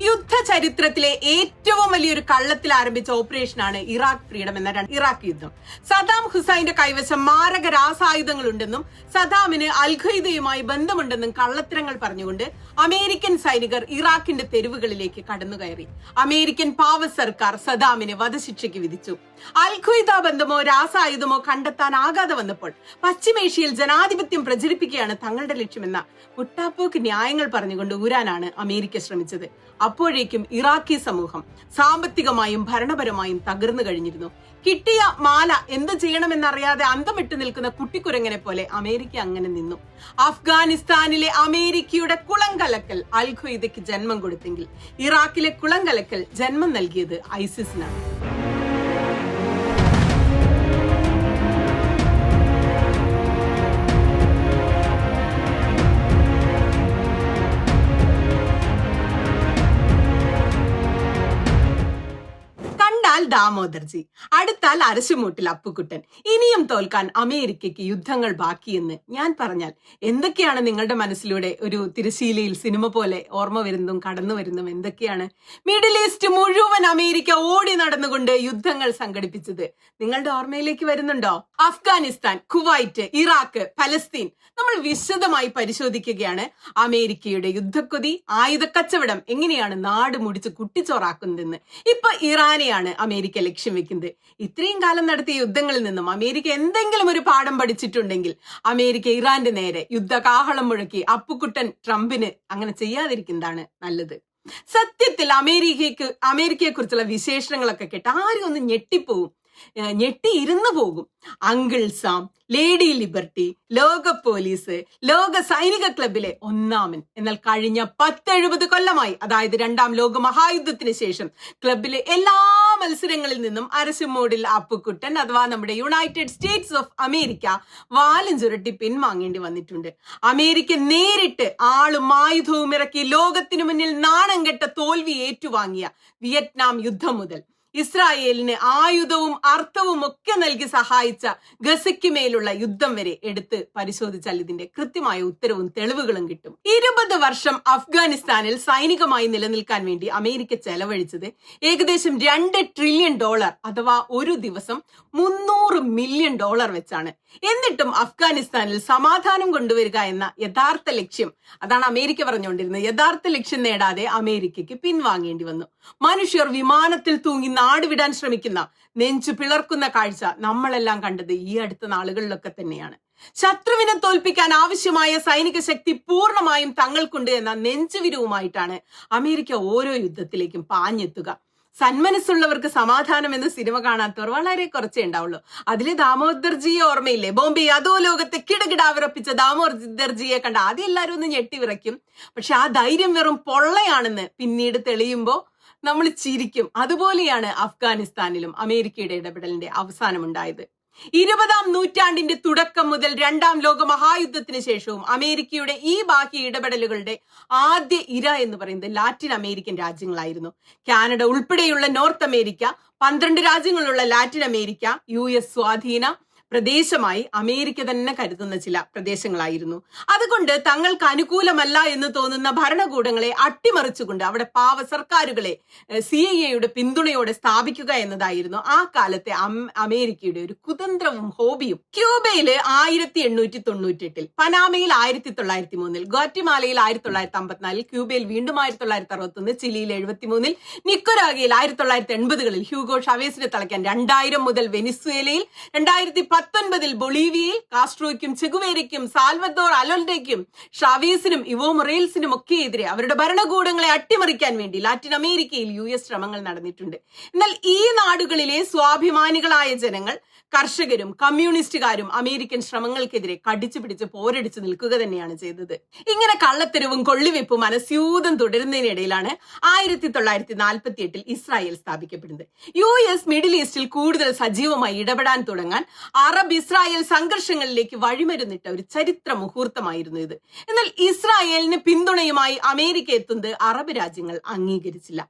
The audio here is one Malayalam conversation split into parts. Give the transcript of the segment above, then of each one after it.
യുദ്ധ ചരിത്രത്തിലെ ഏറ്റവും വലിയൊരു കള്ളത്തിൽ ആരംഭിച്ച ഓപ്പറേഷനാണ് ഇറാഖ് ഫ്രീഡം എന്ന ഇറാഖ് യുദ്ധം. സദാം ഹുസൈന്റെ കൈവശം മാരക രാസായുധങ്ങളുണ്ടെന്നും സദാമിന് അൽഖയ്ദയുമായി ബന്ധമുണ്ടെന്നും കള്ളത്തരങ്ങൾ പറഞ്ഞുകൊണ്ട് അമേരിക്കൻ സൈനികർ ഇറാഖിന്റെ തെരുവുകളിലേക്ക് കടന്നുകയറി. അമേരിക്കൻ പാവ സർക്കാർ സദാമിന് വധശിക്ഷയ്ക്ക് വിധിച്ചു. അൽഖയ്ദ ബന്ധമോ രാസായുധമോ കണ്ടെത്താനാകാതെ വന്നപ്പോൾ പശ്ചിമേഷ്യയിൽ ജനാധിപത്യം പ്രചരിപ്പിക്കുകയാണ് തങ്ങളുടെ ലക്ഷ്യമെന്ന മുട്ടാപ്പോക്ക് ന്യായങ്ങൾ പറഞ്ഞുകൊണ്ട് ഊരാനാണ് അമേരിക്ക ശ്രമിച്ചത്. അപ്പോഴേക്കും ഇറാഖി സമൂഹം സാമ്പത്തികമായും ഭരണപരമായും തകർന്നു കഴിഞ്ഞിരുന്നു. കിട്ടിയ മാല എന്ത് ചെയ്യണമെന്നറിയാതെ അന്തം വിട്ടു നിൽക്കുന്ന കുട്ടിക്കുരങ്ങനെ പോലെ അമേരിക്ക അങ്ങനെ നിന്നു. അഫ്ഗാനിസ്ഥാനിലെ അമേരിക്കയുടെ കുളങ്കലക്കൽ അൽഖയ്ദയ്ക്ക് ജന്മം കൊടുത്തെങ്കിൽ ഇറാഖിലെ കുളങ്കലക്കൽ ജന്മം നൽകിയത് ഐസിസിനാണ്. ദാമോദർജി, അടുത്താൽ അരശുമൂട്ടിൽ അപ്പുക്കുട്ടൻ. ഇനിയും തോൽക്കാൻ അമേരിക്കയ്ക്ക് യുദ്ധങ്ങൾ ബാക്കിയെന്ന് ഞാൻ പറഞ്ഞാൽ എന്തൊക്കെയാണ് നിങ്ങളുടെ മനസ്സിലൂടെ ഒരു തിരശീലയിൽ സിനിമ പോലെ ഓർമ്മ വരുന്നതും കടന്നു വരുന്നതും എന്തൊക്കെയാണ്? മിഡിൽ ഈസ്റ്റ് മുഴുവൻ അമേരിക്ക ഓടി നടന്നുകൊണ്ട് യുദ്ധങ്ങൾ സംഘടിപ്പിച്ചത് നിങ്ങളുടെ ഓർമ്മയിലേക്ക് വരുന്നുണ്ടോ? അഫ്ഗാനിസ്ഥാൻ, കുവൈറ്റ്, ഇറാഖ്, പലസ്തീൻ നമ്മൾ വിശദമായി പരിശോധിക്കുകയാണ്. അമേരിക്കയുടെ യുദ്ധക്കൊതി, ആയുധക്കച്ചവടം എങ്ങനെയാണ് നാട് മുടിച്ച് കുട്ടിച്ചോറാക്കുന്നതെന്ന്. ഇപ്പൊ ഇറാനെയാണ് അമേരിക്ക ലക്ഷ്യം വെക്കുന്നത്. ഇത്രയും കാലം നടത്തിയ യുദ്ധങ്ങളിൽ നിന്നും അമേരിക്ക എന്തെങ്കിലും ഒരു പാഠം പഠിച്ചിട്ടുണ്ടെങ്കിൽ അമേരിക്ക ഇറാന്റെ നേരെ യുദ്ധകാഹളം മുഴക്കി അപ്പുക്കുട്ടൻ ട്രംപിന് അങ്ങനെ ചെയ്യാതിരിക്കുന്നതാണ് നല്ലത്. സത്യത്തിൽ അമേരിക്കയെ കുറിച്ചുള്ള വിശേഷണങ്ങളൊക്കെ കേട്ട് ആരും ഒന്ന് ഞെട്ടിപ്പോവും, ഞെട്ടിയിരുന്നു പോകും. അങ്കിൾ സാം, ലേഡി ലിബർട്ടി, ലോക പോലീസ്, ലോക സൈനിക ക്ലബിലെ ഒന്നാമൻ. എന്നാൽ കഴിഞ്ഞ 70 കൊല്ലമായി, അതായത് രണ്ടാം ലോക മഹായുദ്ധത്തിന് ശേഷം ക്ലബിലെ എല്ലാ മത്സരങ്ങളിൽ നിന്നും അരശുമൂടിൽ അപ്പുക്കുട്ടൻ അഥവാ നമ്മുടെ യുണൈറ്റഡ് സ്റ്റേറ്റ്സ് ഓഫ് അമേരിക്ക വാലും ചുരട്ടി പിൻവാങ്ങേണ്ടി വന്നിട്ടുണ്ട്. അമേരിക്ക നേരിട്ട് ആളും ആയുധവും ഇറക്കി ലോകത്തിനു മുന്നിൽ നാണം കെട്ട തോൽവി ഏറ്റുവാങ്ങിയ വിയറ്റ്നാം യുദ്ധം മുതൽ ഇസ്രായേലിന് ആയുധവും അർത്ഥവും ഒക്കെ നൽകി സഹായിച്ച ഗസയ്ക്ക് മേലുള്ള യുദ്ധം വരെ എടുത്ത് പരിശോധിച്ചാൽ ഇതിന്റെ കൃത്യമായ ഉത്തരവും തെളിവുകളും കിട്ടും. 20 വർഷം അഫ്ഗാനിസ്ഥാനിൽ സൈനികമായി നിലനിൽക്കാൻ വേണ്ടി അമേരിക്ക ചെലവഴിച്ചത് ഏകദേശം $2 ട്രില്യൺ അഥവാ ഒരു ദിവസം $300 മില്യൺ വെച്ചാണ്. എന്നിട്ടും അഫ്ഗാനിസ്ഥാനിൽ സമാധാനം കൊണ്ടുവരിക എന്ന യഥാർത്ഥ ലക്ഷ്യം, അതാണ് അമേരിക്ക പറഞ്ഞുകൊണ്ടിരുന്നത്, യഥാർത്ഥ ലക്ഷ്യം നേടാതെ അമേരിക്കയ്ക്ക് പിൻവാങ്ങേണ്ടി വന്നു. മനുഷ്യർ വിമാനത്തിൽ തൂങ്ങി നാടുവിടാൻ ശ്രമിക്കുന്ന, നെഞ്ചു പിളർക്കുന്ന കാഴ്ച നമ്മളെല്ലാം കണ്ടത് ഈ അടുത്ത നാളുകളിലൊക്കെ തന്നെയാണ്. ശത്രുവിനെ തോൽപ്പിക്കാൻ ആവശ്യമായ സൈനിക ശക്തി പൂർണ്ണമായും തങ്ങൾക്കുണ്ട് എന്ന നെഞ്ചുവിരിവുമായിട്ടാണ് അമേരിക്ക ഓരോ യുദ്ധത്തിലേക്കും പാഞ്ഞെത്തുക. സന്മനസ്സുള്ളവർക്ക് സമാധാനം എന്ന സിനിമ കാണാത്തവർ വളരെ കുറച്ചേ ഉണ്ടാവുള്ളൂ. അതിലെ ദാമോദർജിയെ ഓർമ്മയില്ലേ? ബോംബെ അതോ ലോകത്തെ കിടകിടാവിറപ്പിച്ച ദാമോദർജിയെ കണ്ട ആദ്യം എല്ലാവരും ഒന്ന് ഞെട്ടിവിറയ്ക്കും. പക്ഷെ ആ ധൈര്യം വെറും പൊള്ളയാണെന്ന് പിന്നീട് തെളിയുമ്പോ നമ്മൾ ചിരിക്കും. അതുപോലെയാണ് അഫ്ഗാനിസ്ഥാനിലും അമേരിക്കയുടെ ഇടപെടലിന്റെ അവസാനമുണ്ടായത്. 20ാം നൂറ്റാണ്ടിന്റെ തുടക്കം മുതൽ രണ്ടാം ലോക മഹായുദ്ധത്തിന് ശേഷവും അമേരിക്കയുടെ ഈ ബാഹ്യ ഇടപെടലുകളുടെ ആദ്യ ഇര എന്ന് പറയുന്നത് ലാറ്റിൻ അമേരിക്കൻ രാജ്യങ്ങളായിരുന്നു. കാനഡ ഉൾപ്പെടെയുള്ള നോർത്ത് അമേരിക്ക, 12 രാജ്യങ്ങളുള്ള ലാറ്റിൻ അമേരിക്ക US സ്വാധീന പ്രദേശമായി അമേരിക്ക തന്നെ കരുതുന്ന ചില പ്രദേശങ്ങളായിരുന്നു. അതുകൊണ്ട് തങ്ങൾക്ക് അനുകൂലമല്ല എന്ന് തോന്നുന്ന ഭരണകൂടങ്ങളെ അട്ടിമറിച്ചുകൊണ്ട് അവിടെ പാവ സർക്കാരുകളെ CIA പിന്തുണയോടെ സ്ഥാപിക്കുക എന്നതായിരുന്നു ആ കാലത്തെ അമേരിക്കയുടെ ഒരു കുതന്ത്രവും ഹോബിയും. ക്യൂബയില് 1898, പനാമയിൽ 1903, ഗ്വാറ്റിമാലയിൽ 1954, ക്യൂബയിൽ വീണ്ടും 1961, ചിലിയിൽ 73, നിക്കരാഗയിൽ 1980കളിൽ ഹ്യൂഗോ ഷാവേസിനെ തളയ്ക്കാൻ 2000 മുതൽ വെനിസ്വേലയിൽ, 2019 ബൊളീവിയയിൽ കാസ്ട്രോയ്ക്കും ചെഗുവേരയ്ക്കും സാൽവദോർ അലോൽഡയ്ക്കും ഷാവേസിനും ഇവോ മൊറേൽസിനും ഒക്കെ എതിരെ അവരുടെ ഭരണകൂടങ്ങളെ അട്ടിമറിക്കാൻ വേണ്ടി ലാറ്റിൻ അമേരിക്കയിൽ US ശ്രമങ്ങൾ നടന്നിട്ടുണ്ട്. എന്നാൽ ഈ നാടുകളിലെ സ്വാഭിമാനികളായ ജനങ്ങൾ, കർഷകരും കമ്മ്യൂണിസ്റ്റുകാരും അമേരിക്കൻ ശ്രമങ്ങൾക്കെതിരെ കടിച്ചു പിടിച്ച് പോരടിച്ചു നിൽക്കുക തന്നെയാണ് ചെയ്തത്. ഇങ്ങനെ കള്ളത്തരവും കൊള്ളിവെപ്പും മനസ്യൂതം തുടരുന്നതിനിടയിലാണ് 1948 ഇസ്രായേൽ സ്ഥാപിക്കപ്പെടുന്നത്. US മിഡിൽ ഈസ്റ്റിൽ കൂടുതൽ സജീവമായി ഇടപെടാൻ തുടങ്ങാൻ അറബ് ഇസ്രായേൽ സംഘർഷങ്ങളിലേക്ക് വഴിമരുന്നിട്ട ഒരു ചരിത്ര മുഹൂർത്തമായിരുന്നു ഇത്. എന്നാൽ ഇസ്രായേലിന് പിന്തുണയുമായി അമേരിക്ക എത്തുന്നത് അറബ് രാജ്യങ്ങൾ അംഗീകരിച്ചില്ല.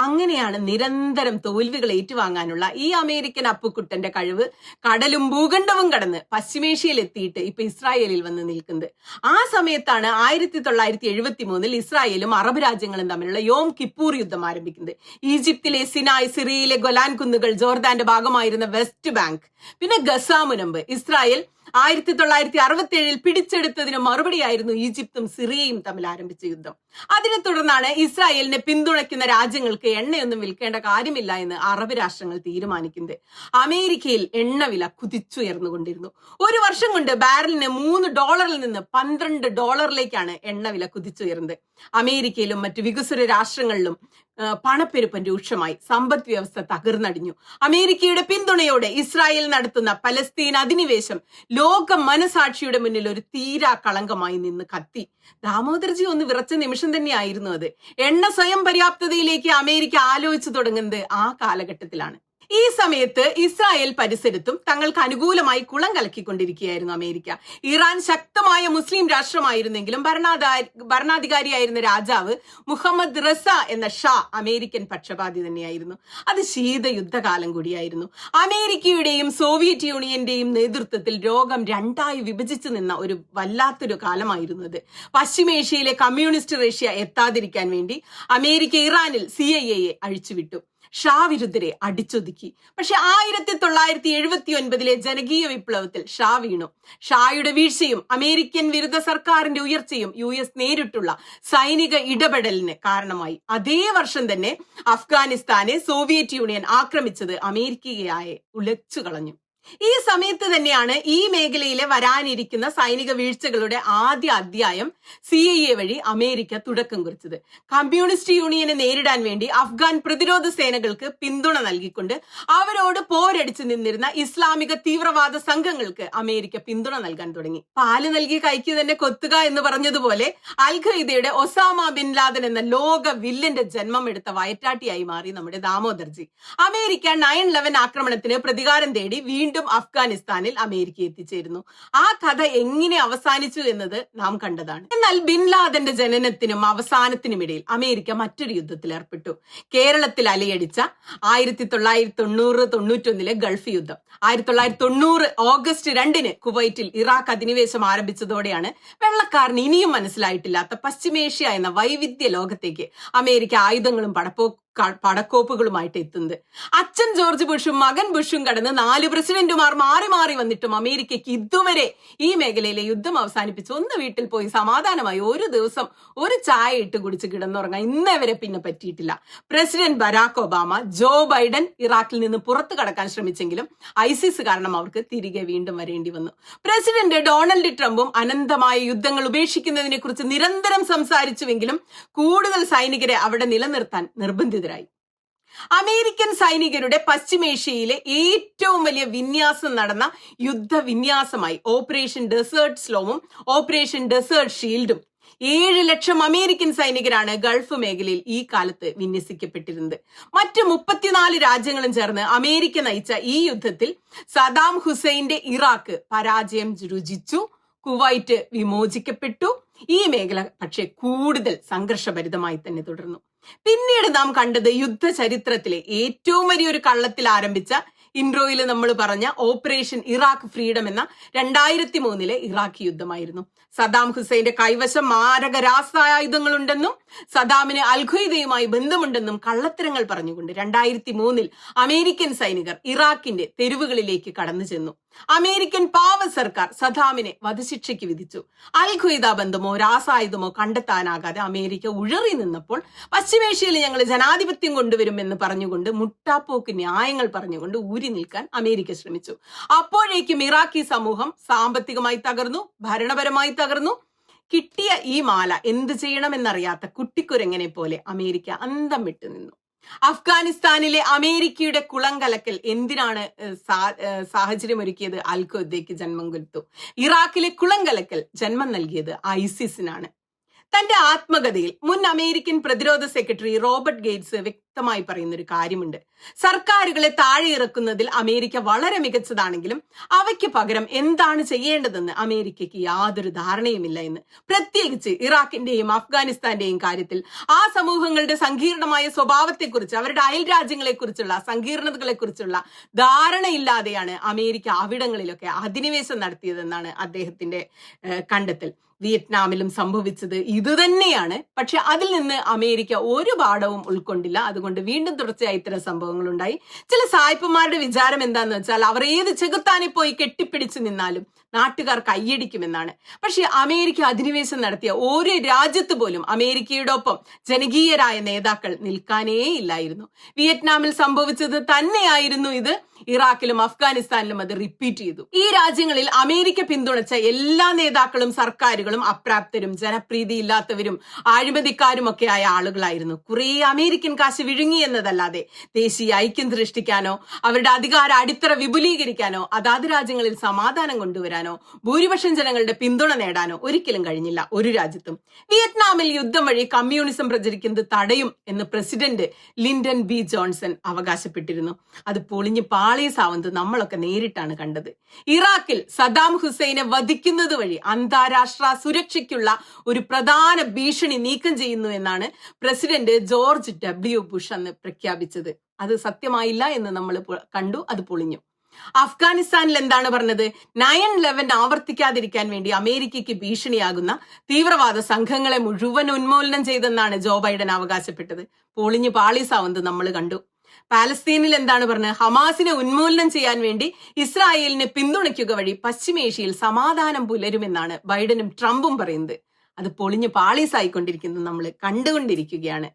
അങ്ങനെയാണ് നിരന്തരം തോൽവികൾ ഏറ്റുവാങ്ങാനുള്ള ഈ അമേരിക്കൻ അപ്പുക്കുട്ടന്റെ കഴിവ് കടലും ഭൂഖണ്ഡവും കടന്ന് പശ്ചിമേഷ്യയിൽ എത്തിയിട്ട് ഇപ്പൊ ഇസ്രായേലിൽ വന്ന് നിൽക്കുന്നത്. ആ സമയത്താണ് 1973 ഇസ്രായേലും അറബ് രാജ്യങ്ങളും തമ്മിലുള്ള യോം കിപ്പൂർ യുദ്ധം ആരംഭിക്കുന്നത്. ഈജിപ്തിലെ സിനായ്, സിറിയയിലെ ഗൊലാൻ കുന്നുകൾ, ജോർദാന്റെ ഭാഗമായിരുന്ന വെസ്റ്റ് ബാങ്ക്, പിന്നെ ഗസ മുനമ്പ് ഇസ്രായേൽ 1967 പിടിച്ചെടുത്തതിന് മറുപടിയായിരുന്നു ഈജിപ്തും സിറിയയും തമ്മിൽ ആരംഭിച്ച യുദ്ധം. അതിനെ തുടർന്നാണ് ഇസ്രായേലിനെ പിന്തുണയ്ക്കുന്ന രാജ്യങ്ങൾക്ക് എണ്ണയൊന്നും വിൽക്കേണ്ട കാര്യമില്ല എന്ന് അറബ് രാഷ്ട്രങ്ങൾ തീരുമാനിക്കുന്നത്. അമേരിക്കയിൽ എണ്ണവില കുതിച്ചുയർന്നുകൊണ്ടിരുന്നു. ഒരു വർഷം കൊണ്ട് ബാരലിന് $3 നിന്ന് $12 എണ്ണവില കുതിച്ചുയർന്നത്. അമേരിക്കയിലും മറ്റു വികസ്വര രാഷ്ട്രങ്ങളിലും പണപ്പെരുപ്പം രൂക്ഷമായി. സമ്പദ് വ്യവസ്ഥ തകർന്നടിഞ്ഞു. അമേരിക്കയുടെ പിന്തുണയോടെ ഇസ്രായേൽ നടത്തുന്ന പലസ്തീൻ അധിനിവേശം ലോക മനസാക്ഷിയുടെ മുന്നിൽ ഒരു തീരാ കളങ്കമായി നിന്ന് കത്തി. ദാമോദർജി ഒന്ന് വിറച്ച നിമിഷം തന്നെയായിരുന്നു അത്. എണ്ണ സ്വയം പര്യാപ്തതയിലേക്ക് അമേരിക്ക ആലോചിച്ചു തുടങ്ങുന്നത് ആ കാലഘട്ടത്തിലാണ്. ഈ സമയത്ത് ഇസ്രായേൽ പരിസരത്തും തങ്ങൾക്ക് അനുകൂലമായി കുളം കലക്കിക്കൊണ്ടിരിക്കുകയായിരുന്നു അമേരിക്ക. ഇറാൻ ശക്തമായ മുസ്ലിം രാഷ്ട്രമായിരുന്നെങ്കിലും ഭരണാധികാരിയായിരുന്ന രാജാവ് മുഹമ്മദ് റസ എന്ന ഷാ അമേരിക്കൻ പക്ഷപാതി തന്നെയായിരുന്നു. അത് ശീതയുദ്ധകാലം കൂടിയായിരുന്നു. അമേരിക്കയുടെയും സോവിയറ്റ് യൂണിയന്റെയും നേതൃത്വത്തിൽ ലോകം രണ്ടായി വിഭജിച്ചു നിന്ന ഒരു വല്ലാത്തൊരു കാലമായിരുന്നു അത്. പശ്ചിമേഷ്യയിലെ കമ്മ്യൂണിസ്റ്റ് റഷ്യ എത്താതിരിക്കാൻ വേണ്ടി അമേരിക്ക ഇറാനിൽ CIA അഴിച്ചുവിട്ടു. ഷാ വിരുദ്ധരെ അടിച്ചൊതുക്കി. പക്ഷെ 1979 ജനകീയ വിപ്ലവത്തിൽ ഷാ വീണു. ഷായുടെ വീഴ്ചയും അമേരിക്കൻ വിരുദ്ധ സർക്കാരിന്റെ ഉയർച്ചയും US നേരിട്ടുള്ള സൈനിക ഇടപെടലിന് കാരണമായി. അതേ വർഷം തന്നെ അഫ്ഗാനിസ്ഥാനെ സോവിയറ്റ് യൂണിയൻ ആക്രമിച്ചത് അമേരിക്കയെ ഉലച്ചു കളഞ്ഞു. ഈ സമയത്ത് തന്നെയാണ് ഈ മേഖലയിലെ വരാനിരിക്കുന്ന സൈനിക വീഴ്ചകളുടെ ആദ്യ അധ്യായം CIA വഴി അമേരിക്ക തുടക്കം കുറിച്ചത്. കമ്മ്യൂണിസ്റ്റ് യൂണിയനെ നേരിടാൻ വേണ്ടി അഫ്ഗാൻ പ്രതിരോധ സേനകൾക്ക് പിന്തുണ നൽകിക്കൊണ്ട് അവരോട് പോരടിച്ചു നിന്നിരുന്ന ഇസ്ലാമിക തീവ്രവാദ സംഘങ്ങൾക്ക് അമേരിക്ക പിന്തുണ നൽകാൻ തുടങ്ങി. പാല് നൽകി കൈക്ക് തന്നെ കൊത്തുക എന്ന് പറഞ്ഞതുപോലെ അൽ ഖയ്ദയുടെ ഒസാമ ബിൻ ലാദൻ എന്ന ലോക വില്ലന്റെ ജന്മം എടുത്ത വയറ്റാട്ടിയായി മാറി നമ്മുടെ ദാമോദർജി. അമേരിക്ക 9/11 ആക്രമണത്തിന് പ്രതികാരം തേടി വീണ്ടും അഫ്ഗാനിസ്ഥാനിൽ അമേരിക്ക എത്തിച്ചേരുന്നു. ആ കഥ എങ്ങനെ അവസാനിച്ചു എന്നത് നാം കണ്ടതാണ്. എന്നാൽ ബിൻ ലാദന്റെ ജനനത്തിനും അവസാനത്തിനുമിടയിൽ അമേരിക്ക മറ്റൊരു യുദ്ധത്തിൽ ഏർപ്പെട്ടു. കേരളത്തിൽ അലയടിച്ച 1990-91 ഗൾഫ് യുദ്ധം. 1990 ഓഗസ്റ്റ് 2 കുവൈറ്റിൽ ഇറാഖ് അധിനിവേശം ആരംഭിച്ചതോടെയാണ് വെള്ളക്കാരന് ഇനിയും മനസ്സിലായിട്ടില്ലാത്ത പശ്ചിമേഷ്യ എന്ന വൈവിധ്യ ലോകത്തേക്ക് അമേരിക്ക ആയുധങ്ങളും പടക്കോപ്പുകളുമായിട്ട് എത്തുന്നത്. അച്ഛൻ ജോർജ് ബുഷും മകൻ ബുഷും കടന്ന് 4 പ്രസിഡന്റുമാർ മാറി മാറി വന്നിട്ടും അമേരിക്കയ്ക്ക് ഇതുവരെ ഈ മേഖലയിലെ യുദ്ധം അവസാനിപ്പിച്ച് ഒന്ന് വീട്ടിൽ പോയി സമാധാനമായി ഒരു ദിവസം ഒരു ചായ ഇട്ട് കുടിച്ച് കിടന്നുറങ്ങാൻ ഇന്നേവരെ പിന്നെ പറ്റിയിട്ടില്ല. President Barack Obama, Joe Biden ഇറാഖിൽ നിന്ന് പുറത്തു കടക്കാൻ ശ്രമിച്ചെങ്കിലും ISIS കാരണം അവർക്ക് തിരികെ വീണ്ടും വരേണ്ടി വന്നു. പ്രസിഡന്റ് ഡൊണാൾഡ് ട്രംപും അനന്തമായ യുദ്ധങ്ങൾ ഉപേക്ഷിക്കുന്നതിനെ കുറിച്ച് നിരന്തരം സംസാരിച്ചുവെങ്കിലും കൂടുതൽ സൈനികരെ അവിടെ നിലനിർത്താൻ നിർബന്ധിതരായി. അമേരിക്കൻ സൈനികരുടെ പശ്ചിമേഷ്യയിലെ ഏറ്റവും വലിയ വിന്യാസം നടന്ന യുദ്ധവിന്യാസമായി ഓപ്പറേഷൻ ഡെസേർട്ട് സ്ലോവും ഓപ്പറേഷൻ ഡെസേർട്ട് ഷീൽഡും. 7 ലക്ഷം അമേരിക്കൻ സൈനികരാണ് ഗൾഫ് മേഖലയിൽ ഈ കാലത്ത് വിന്യസിക്കപ്പെട്ടിരുന്നത്. മറ്റ് 34 രാജ്യങ്ങളും ചേർന്ന് അമേരിക്ക നയിച്ച ഈ യുദ്ധത്തിൽ സദാം ഹുസൈന്റെ ഇറാഖ് പരാജയം രുചിച്ചു. കുവൈറ്റ് വിമോചിക്കപ്പെട്ടു. ഈ മേഖല പക്ഷെ കൂടുതൽ സംഘർഷഭരിതമായി തന്നെ തുടർന്നു. പിന്നീട് നാം കണ്ടത് യുദ്ധ ചരിത്രത്തിലെ ഏറ്റവും വലിയൊരു കള്ളത്തിൽ ആരംഭിച്ച ഇൻട്രോയിൽ നമ്മൾ പറഞ്ഞ ഓപ്പറേഷൻ ഇറാഖ് ഫ്രീഡം എന്ന 2003 ഇറാഖ് യുദ്ധമായിരുന്നു. സദാം ഹുസൈന്റെ കൈവശം മാരക രാസായുധങ്ങളുണ്ടെന്നും സദാമിന് അൽ ഖ്വയ്ദയുമായി ബന്ധമുണ്ടെന്നും കള്ളത്തരങ്ങൾ പറഞ്ഞുകൊണ്ട് 2003 അമേരിക്കൻ സൈനികർ ഇറാഖിന്റെ തെരുവുകളിലേക്ക് കടന്നു ചെന്നു. അമേരിക്കൻ പാവ സർക്കാർ സദാമിനെ വധശിക്ഷയ്ക്ക് വിധിച്ചു. അൽ ഖ്വയ്ദ ബന്ധമോ രാസായുധമോ കണ്ടെത്താനാകാതെ അമേരിക്ക ഉഴറി നിന്നപ്പോൾ പശ്ചിമേഷ്യയിൽ ഞങ്ങൾ ജനാധിപത്യം കൊണ്ടുവരുമെന്ന് പറഞ്ഞുകൊണ്ട് മുട്ടാപ്പോക്ക് ന്യായങ്ങൾ പറഞ്ഞുകൊണ്ട് ഊരി നിൽക്കാൻ അമേരിക്ക ശ്രമിച്ചു. അപ്പോഴേക്കും ഇറാഖി സമൂഹം സാമ്പത്തികമായി തകർന്നു, ഭരണപരമായി തകർന്നു. കിട്ടിയ ഈ മാല എന്ത് ചെയ്യണമെന്നറിയാത്ത കുട്ടിക്കുരങ്ങനെ പോലെ അമേരിക്ക അന്തം വിട്ടു നിന്നു. അഫ്ഗാനിസ്ഥാനിലെ അമേരിക്കയുടെ കുളങ്കലക്കൽ എന്തിനാണ് സാഹചര്യമൊരുക്കിയത്? അൽ ഖ്വയ്ദയ്ക്ക് ജന്മം കൊടുത്തു. ഇറാഖിലെ കുളങ്കലക്കൽ ജന്മം നൽകിയത് ISISനാണ്. തന്റെ ആത്മകഥയിൽ മുൻ അമേരിക്കൻ പ്രതിരോധ സെക്രട്ടറി റോബർട്ട് ഗേറ്റ്സ് വ്യക്തമായി പറയുന്ന ഒരു കാര്യമുണ്ട്. സർക്കാരുകളെ താഴെ ഇറക്കുന്നതിൽ അമേരിക്ക വളരെ മികച്ചതാണെങ്കിലും അവയ്ക്ക് പകരം എന്താണ് ചെയ്യേണ്ടതെന്ന് അമേരിക്കയ്ക്ക് യാതൊരു ധാരണയുമില്ല എന്ന്. പ്രത്യേകിച്ച് ഇറാഖിന്റെയും അഫ്ഗാനിസ്ഥാന്റെയും കാര്യത്തിൽ ആ സമൂഹങ്ങളുടെ സങ്കീർണമായ സ്വഭാവത്തെക്കുറിച്ച്, അവരുടെ അയൽ രാജ്യങ്ങളെക്കുറിച്ചുള്ള സങ്കീർണതകളെക്കുറിച്ചുള്ള ധാരണയില്ലാതെയാണ് അമേരിക്ക അവിടങ്ങളിലൊക്കെ അധിനിവേശം നടത്തിയതെന്നാണ് അദ്ദേഹത്തിന്റെ കണ്ടെത്തൽ. വിയറ്റ്നാമിലും സംഭവിച്ചത് ഇതുതന്നെയാണ്. പക്ഷെ അതിൽ നിന്ന് അമേരിക്ക ഒരു പാഠവും ഉൾക്കൊണ്ടില്ല. അതുകൊണ്ട് വീണ്ടും തുടർച്ചയായി ഇത്തരം സംഭവങ്ങൾ ഉണ്ടായി. ചില സായിപ്പന്മാരുടെ വിചാരം എന്താന്ന് വെച്ചാൽ അവർ ഏത് ചെകുത്താനെ പോയി കെട്ടിപ്പിടിച്ചു നിന്നാലും നാട്ടുകാർ കൈയടിക്കുമെന്നാണ്. പക്ഷെ അമേരിക്ക അധിനിവേശം നടത്തിയ ഒരു രാജ്യത്ത് പോലും അമേരിക്കയുടെ ഒപ്പം ജനകീയരായ നേതാക്കൾ നിൽക്കാനേ ഇല്ലായിരുന്നു. വിയറ്റ്നാമിൽ സംഭവിച്ചത് തന്നെയായിരുന്നു ഇത്. ഇറാഖിലും അഫ്ഗാനിസ്ഥാനിലും അത് റിപ്പീറ്റ് ചെയ്തു. ഈ രാജ്യങ്ങളിൽ അമേരിക്ക പിന്തുണച്ച എല്ലാ നേതാക്കളും സർക്കാരുകളും അപ്രാപ്തരും ജനപ്രീതിയില്ലാത്തവരും അഴിമതിക്കാരും ഒക്കെ ആയ ആളുകളായിരുന്നു. കുറെ അമേരിക്കൻ കാശ് വിഴുങ്ങി എന്നതല്ലാതെ ദേശീയ ഐക്യം സൃഷ്ടിക്കാനോ അവരുടെ അധികാര അടിത്തറ വിപുലീകരിക്കാനോ അതാത് രാജ്യങ്ങളിൽ സമാധാനം കൊണ്ടുവരാനോ ഭൂരിപക്ഷം ജനങ്ങളുടെ പിന്തുണ നേടാനോ ഒരിക്കലും കഴിഞ്ഞില്ല ഒരു രാജ്യത്തും. വിയറ്റ്നാമിൽ യുദ്ധം വഴി കമ്മ്യൂണിസം പ്രചരിക്കുന്നത് തടയും എന്ന് പ്രസിഡന്റ് ലിൻഡൻ ബി ജോൺസൺ അവകാശപ്പെട്ടിരുന്നു. അത് പൊളിഞ്ഞ് പാളീസാവുന്നത് നമ്മളൊക്കെ നേരിട്ടാണ് കണ്ടത്. ഇറാഖിൽ സദ്ദാം ഹുസൈനെ വധിക്കുന്നത് വഴി അന്താരാഷ്ട്ര സുരക്ഷയ്ക്കുള്ള ഒരു പ്രധാന ഭീഷണി നീക്കം ചെയ്യുന്നു എന്നാണ് പ്രസിഡന്റ് ജോർജ് ഡബ്ല്യു ബുഷ് അന്ന് പ്രഖ്യാപിച്ചത്. അത് സത്യമായില്ല എന്ന് നമ്മൾ കണ്ടു. അത് പൊളിഞ്ഞു. അഫ്ഗാനിസ്ഥാനിൽ എന്താണ് പറഞ്ഞത്? 9/11 ആവർത്തിക്കാതിരിക്കാൻ വേണ്ടി അമേരിക്കയ്ക്ക് ഭീഷണിയാകുന്ന തീവ്രവാദ സംഘങ്ങളെ മുഴുവൻ ഉന്മൂലനം ചെയ്തെന്നാണ് ജോ ബൈഡൻ അവകാശപ്പെട്ടത്. പൊളിഞ്ഞു പാളീസാവുന്നത് നമ്മൾ കണ്ടു. പാലസ്തീനിൽ എന്താണ് പറഞ്ഞത്? ഹമാസിനെ ഉന്മൂലനം ചെയ്യാൻ വേണ്ടി ഇസ്രായേലിനെ പിന്തുണയ്ക്കുക വഴി പശ്ചിമേഷ്യയിൽ സമാധാനം പുലരുമെന്നാണ് ബൈഡനും ട്രംപും പറയുന്നത്. അത് പൊളിഞ്ഞു പാളീസായിക്കൊണ്ടിരിക്കുന്നത് നമ്മൾ കണ്ടുകൊണ്ടിരിക്കുകയാണ്.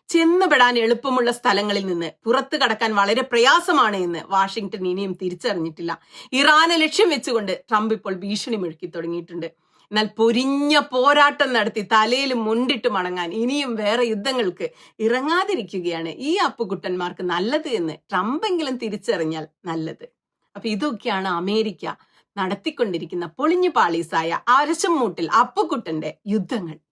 ചെന്നുപെടാൻ എളുപ്പമുള്ള സ്ഥലങ്ങളിൽ നിന്ന് പുറത്തു കടക്കാൻ വളരെ പ്രയാസമാണ് എന്ന് വാഷിംഗ്ടൺ ഇനിയും തിരിച്ചറിഞ്ഞിട്ടില്ല. ഇറാനെ ലക്ഷ്യം വെച്ചുകൊണ്ട് ട്രംപ് ഇപ്പോൾ ഭീഷണി മുഴക്കി തുടങ്ങിയിട്ടുണ്ട്. എന്നാൽ പൊരിഞ്ഞ പോരാട്ടം നടത്തി തലയിൽ മുണ്ടിട്ട് മടങ്ങാൻ ഇനിയും വേറെ യുദ്ധങ്ങൾക്ക് ഇറങ്ങാതിരിക്കുകയാണ് ഈ അപ്പുകുട്ടന്മാർക്ക് നല്ലത് എന്ന് ട്രംപെങ്കിലും തിരിച്ചറിഞ്ഞാൽ നല്ലത്. അപ്പൊ ഇതൊക്കെയാണ് അമേരിക്ക നടത്തിക്കൊണ്ടിരിക്കുന്ന പൊളിഞ്ഞു പാളീസായ അരശം മൂട്ടിൽ അപ്പുകുട്ടന്റെ യുദ്ധങ്ങൾ.